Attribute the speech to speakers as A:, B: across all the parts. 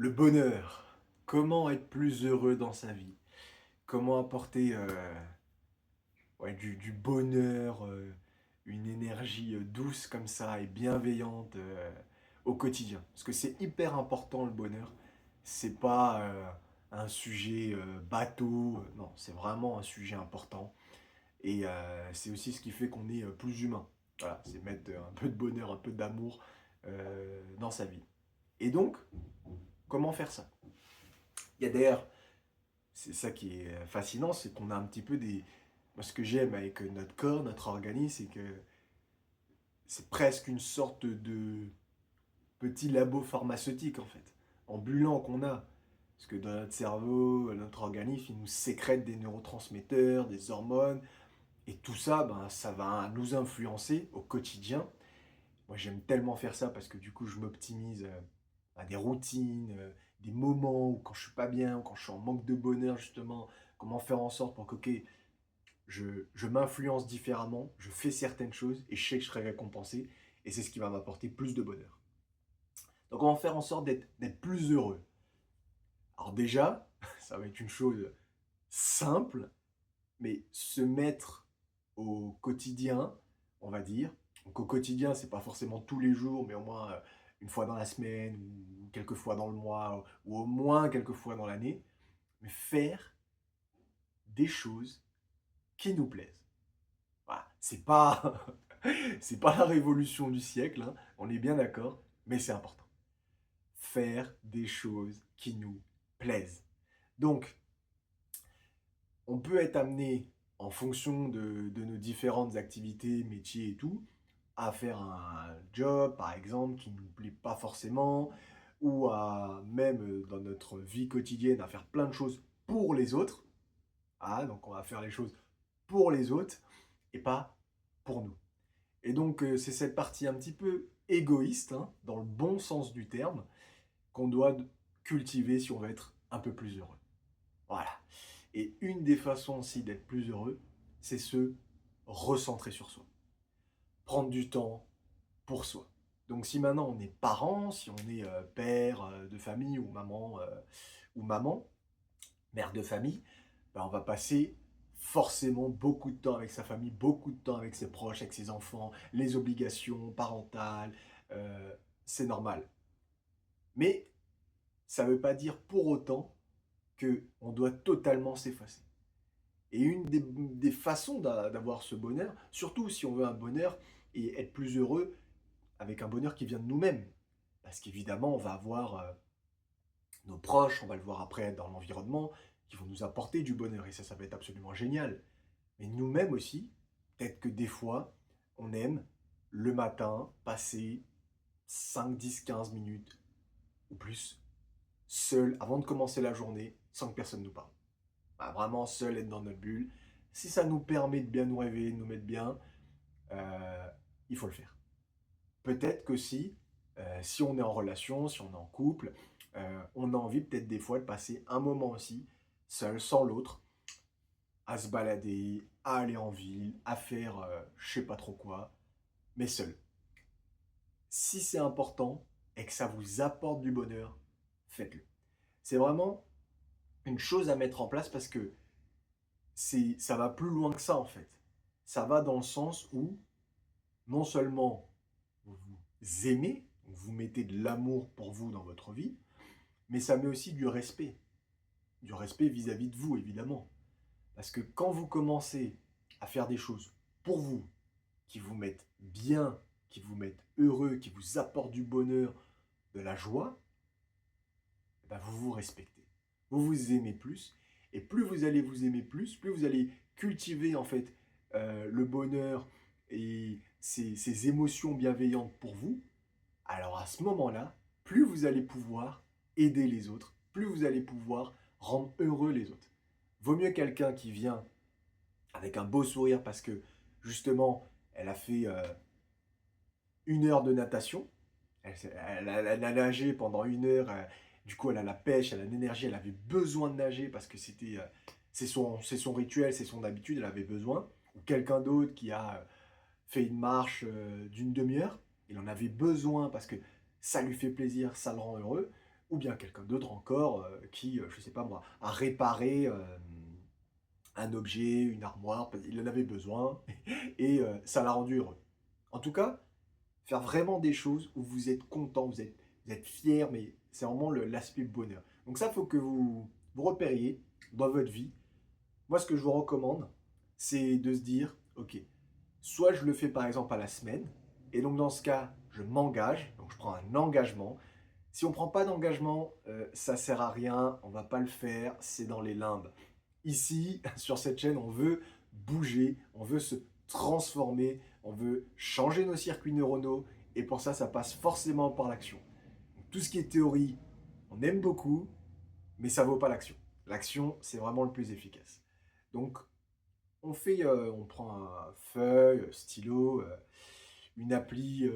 A: Le bonheur. Comment être plus heureux dans sa vie? Comment apporter ouais, du bonheur, une énergie douce comme ça et bienveillante au quotidien? Parce que c'est hyper important le bonheur. C'est pas un sujet bateau, non, c'est vraiment un sujet important. Et c'est aussi ce qui fait qu'on est plus humain. Voilà, c'est mettre un peu de bonheur, un peu d'amour dans sa vie. Et donc, comment faire ça? Il y a d'ailleurs c'est ça qui est fascinant, c'est qu'on a un petit peu des. Moi, ce que j'aime avec notre corps, notre organisme, c'est que c'est presque une sorte de petit labo pharmaceutique, en fait, ambulant qu'on a. Parce que dans notre cerveau, notre organisme, il nous sécrète des neurotransmetteurs, des hormones, et tout ça, ben, ça va nous influencer au quotidien. Moi, j'aime tellement faire ça parce que du coup, je m'optimise à des routines, des moments où quand je suis pas bien, ou quand je suis en manque de bonheur, justement, comment faire en sorte pour que, ok, je m'influence différemment, je fais certaines choses et je sais que je serai récompensé et c'est ce qui va m'apporter plus de bonheur. Donc on va faire en sorte d'être plus heureux. Alors déjà, ça va être une chose simple, mais se mettre au quotidien, on va dire. Donc au quotidien, c'est pas forcément tous les jours, mais au moins une fois dans la semaine ou quelques fois dans le mois ou au moins quelques fois dans l'année, mais faire des choses qui nous plaisent. Voilà, c'est pas c'est pas la révolution du siècle, hein, on est bien d'accord, mais c'est important. Faire des choses qui nous plaisent. Donc, on peut être amené, en fonction de nos différentes activités, métiers et tout, à faire un job, par exemple, qui ne nous plaît pas forcément, ou à même dans notre vie quotidienne, à faire plein de choses pour les autres. Ah, donc on va faire les choses pour les autres et pas pour nous. Et donc, c'est cette partie un petit peu égoïste, hein, dans le bon sens du terme, qu'on doit cultiver si on veut être un peu plus heureux. Voilà. Et une des façons aussi d'être plus heureux, c'est se recentrer sur soi. Prendre du temps pour soi. Donc si maintenant on est parent, si on est père de famille ou maman, mère de famille, ben on va passer forcément beaucoup de temps avec sa famille, beaucoup de temps avec ses proches, avec ses enfants, les obligations parentales, c'est normal. Mais ça ne veut pas dire pour autant qu'on doit totalement s'effacer. Et une des façons d'avoir ce bonheur, surtout si on veut un bonheur et être plus heureux avec un bonheur qui vient de nous-mêmes. Parce qu'évidemment, on va avoir nos proches, on va le voir après dans l'environnement, qui vont nous apporter du bonheur. Et ça va être absolument génial. Mais nous-mêmes aussi, peut-être que des fois, on aime le matin passer 5, 10, 15 minutes ou plus seul avant de commencer la journée sans que personne nous parle. Bah, vraiment seul, être dans notre bulle. Si ça nous permet de bien nous réveiller, de nous mettre bien, euh, il faut le faire. Peut-être que si on est en relation, si on est en couple, on a envie peut-être des fois de passer un moment aussi, seul, sans l'autre, à se balader, à aller en ville, à faire je sais pas trop quoi, mais seul. Si c'est important et que ça vous apporte du bonheur, faites-le. C'est vraiment une chose à mettre en place parce que ça va plus loin que ça en fait. Ça va dans le sens où non seulement vous vous aimez, vous mettez de l'amour pour vous dans votre vie, mais ça met aussi du respect vis-à-vis de vous évidemment. Parce que quand vous commencez à faire des choses pour vous, qui vous mettent bien, qui vous mettent heureux, qui vous apportent du bonheur, de la joie, eh ben vous vous respectez. Vous vous aimez plus. Et plus vous allez vous aimer plus vous allez cultiver en fait le bonheur et ces émotions bienveillantes pour vous, alors à ce moment-là, plus vous allez pouvoir aider les autres, plus vous allez pouvoir rendre heureux les autres. Vaut mieux quelqu'un qui vient avec un beau sourire parce que justement, elle a fait 1 heure de natation, elle a nagé pendant 1 heure, du coup elle a la pêche, elle a l'énergie, elle avait besoin de nager parce que c'est son rituel, c'est son habitude, elle avait besoin. Ou quelqu'un d'autre qui a fait une marche d'une demi-heure, il en avait besoin parce que ça lui fait plaisir, ça le rend heureux. ou bien quelqu'un d'autre encore qui, je ne sais pas moi, a réparé un objet, une armoire, il en avait besoin et ça l'a rendu heureux. En tout cas, faire vraiment des choses où vous êtes content, vous êtes fier, mais c'est vraiment l'aspect bonheur. Donc ça, il faut que vous repériez dans votre vie. Moi, ce que je vous recommande, c'est de se dire, ok, soit je le fais par exemple à la semaine, et donc dans ce cas, je m'engage, donc je prends un engagement. Si on ne prend pas d'engagement, ça ne sert à rien, on ne va pas le faire, c'est dans les limbes. Ici, sur cette chaîne, on veut bouger, on veut se transformer, on veut changer nos circuits neuronaux, et pour ça, ça passe forcément par l'action. Tout ce qui est théorie, on aime beaucoup, mais ça ne vaut pas l'action. L'action, c'est vraiment le plus efficace. Donc, on prend un feuille, stylo, une appli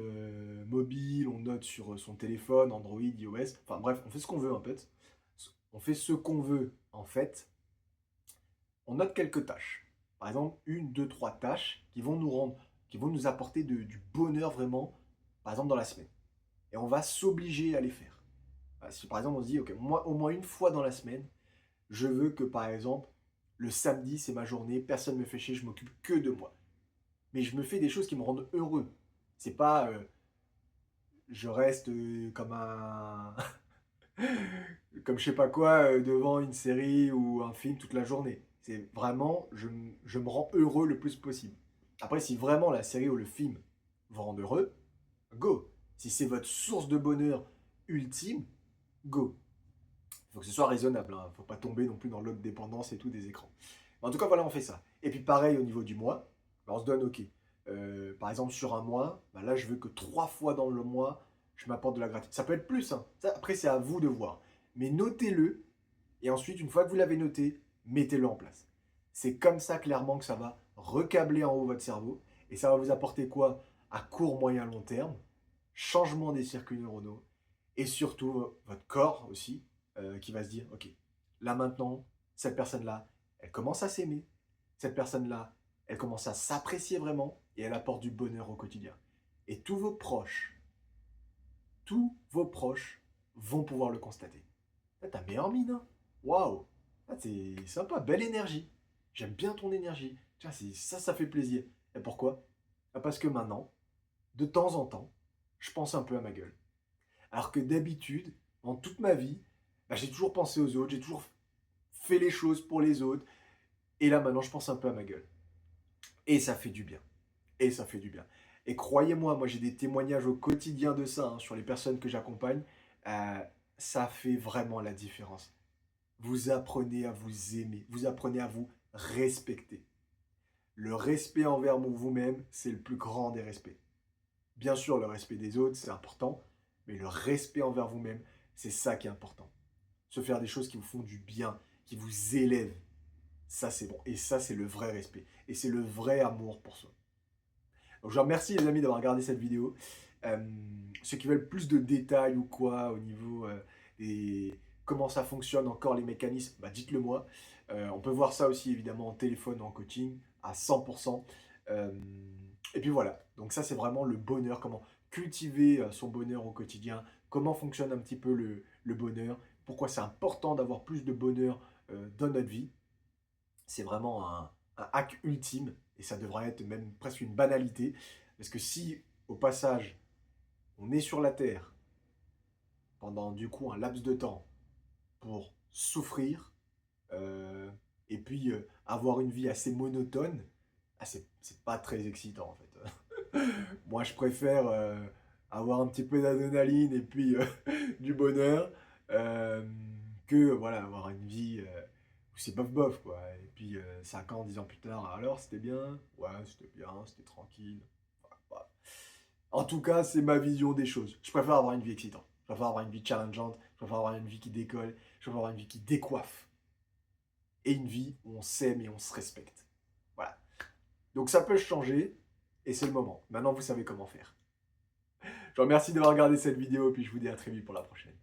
A: mobile, on note sur son téléphone, Android, iOS, enfin bref, on fait ce qu'on veut en fait. On fait ce qu'on veut en fait. On note quelques tâches. Par exemple, une, deux, trois tâches qui vont nous apporter du bonheur vraiment, par exemple dans la semaine. Et on va s'obliger à les faire. Si par exemple on se dit, ok, moi au moins une fois dans la semaine, je veux que par exemple, le samedi c'est ma journée, personne ne me fait chier, je m'occupe que de moi. Mais je me fais des choses qui me rendent heureux. C'est pas je reste comme un comme je sais pas quoi devant une série ou un film toute la journée. C'est vraiment je me rends heureux le plus possible. Après si vraiment la série ou le film vous rend heureux, go. Si c'est votre source de bonheur ultime, go. Il faut que ce soit raisonnable, hein. Faut pas tomber non plus dans l'autre dépendance et tout des écrans. En tout cas, voilà, on fait ça. Et puis pareil au niveau du mois, bah, on se donne, ok, par exemple sur un mois, bah là je veux que 3 fois dans le mois, je m'apporte de la gratitude. Ça peut être plus, hein. Ça, après c'est à vous de voir. Mais notez-le, et ensuite, une fois que vous l'avez noté, mettez-le en place. C'est comme ça clairement que ça va recabler en haut votre cerveau, et ça va vous apporter quoi à court, moyen, long terme? Changement des circuits neuronaux, et surtout votre corps aussi, qui va se dire, ok, là maintenant, cette personne-là, elle commence à s'aimer, cette personne-là, elle commence à s'apprécier vraiment, et elle apporte du bonheur au quotidien. Et tous vos proches vont pouvoir le constater. Ah, t'as meilleure mine, hein. Waouh, ah, c'est sympa, belle énergie. J'aime bien ton énergie. Tiens, ça fait plaisir. Et pourquoi? Ah, parce que maintenant, de temps en temps, je pense un peu à ma gueule. Alors que d'habitude, dans toute ma vie, bah, j'ai toujours pensé aux autres, j'ai toujours fait les choses pour les autres. Et là, maintenant, je pense un peu à ma gueule. Et ça fait du bien. Et ça fait du bien. Et croyez-moi, moi, j'ai des témoignages au quotidien de ça, hein, sur les personnes que j'accompagne. Euh, Ça fait vraiment la différence. Vous apprenez à vous aimer, vous apprenez à vous respecter. Le respect envers vous-même, c'est le plus grand des respects. Bien sûr, le respect des autres, c'est important, mais le respect envers vous-même, c'est ça qui est important. Se faire des choses qui vous font du bien, qui vous élèvent, ça c'est bon. Et ça, c'est le vrai respect. Et c'est le vrai amour pour soi. Donc je vous remercie les amis d'avoir regardé cette vidéo. Euh, Ceux qui veulent plus de détails ou quoi au niveau des comment ça fonctionne encore les mécanismes, bah dites-le moi. On peut voir ça aussi évidemment en téléphone, en coaching à 100%. Euh, et puis voilà, donc ça c'est vraiment le bonheur, comment cultiver son bonheur au quotidien, comment fonctionne un petit peu le bonheur, pourquoi c'est important d'avoir plus de bonheur dans notre vie. C'est vraiment un hack ultime et ça devrait être même presque une banalité. Parce que si, au passage, on est sur la Terre pendant du coup un laps de temps pour souffrir euh, et puis avoir une vie assez monotone, ah, c'est pas très excitant en fait. Moi je préfère avoir un petit peu d'adrénaline et puis du bonheur euh, que voilà, avoir une vie où c'est bof bof quoi. Et puis 5 ans, 10 ans plus tard, alors c'était bien? Ouais, c'était bien, c'était tranquille. Voilà. En tout cas, c'est ma vision des choses. Je préfère avoir une vie excitante. Je préfère avoir une vie challengeante. Je préfère avoir une vie qui décolle. Je préfère avoir une vie qui décoiffe. Et une vie où on s'aime et on se respecte. Voilà. Donc ça peut changer. Et c'est le moment. Maintenant, vous savez comment faire. Je vous remercie d'avoir regardé cette vidéo. Et puis je vous dis à très vite pour la prochaine.